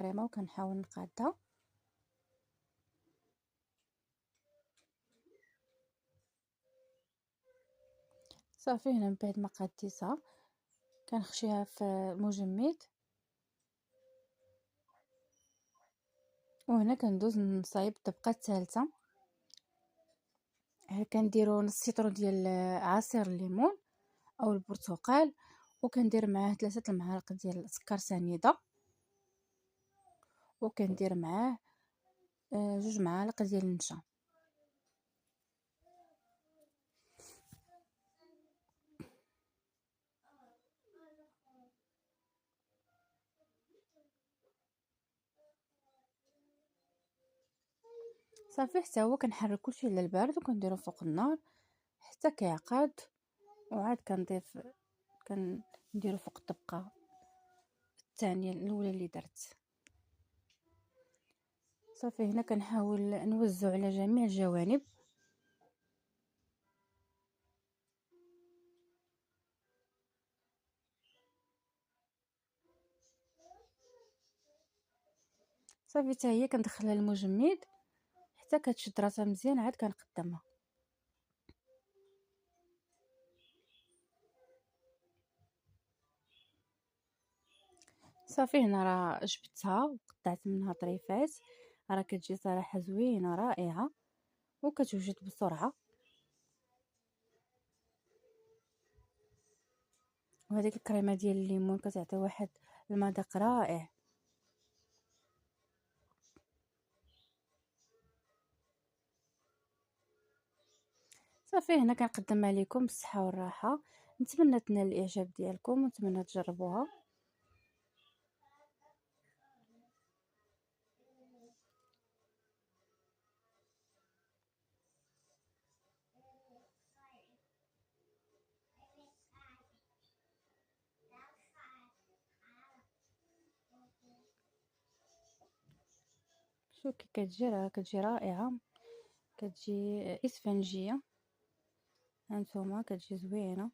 الكريمه وكنحاول نقادها. صافي هنا من بعد ما قاديتها كنخشيها في المجمد، وهنا كندوز نصايب الطبقه الثالثه. كنديرو نص سيطرو ديال عصير الليمون او البرتقال، وكندير معاه 3 المعالق ديال سكر سنيده، وكندير معاه 2 معالق ديال النشا. صافي حتى هو كنحرك كلشي على البارد وكنديرو فوق النار حتى كيعقد، وعاد كنديرو فوق الطبقه الثانيه الاولى اللي درت. صافي هنا كنحاول نوزع على جميع الجوانب. صافي حتى هي كندخلها المجمد حتى كتشد راسها مزيان، عاد كنقدمها. صافي هنا راه جبتها وقطعت منها طريفات، راه كتجي صراحه زوينه رائعه وكتوجد بسرعه. وهذيك الكريمه ديال الليمون كتعطي واحد المذاق رائع. صافي هنا كنقدمها لكم بالصحه والراحه، نتمنى تنال الاعجاب ديالكم ونتمنى تجربوها. شوف كي كتجي، راه كتجي رائعه، كتجي اسفنجيه، هانتوما كتجي زوينه.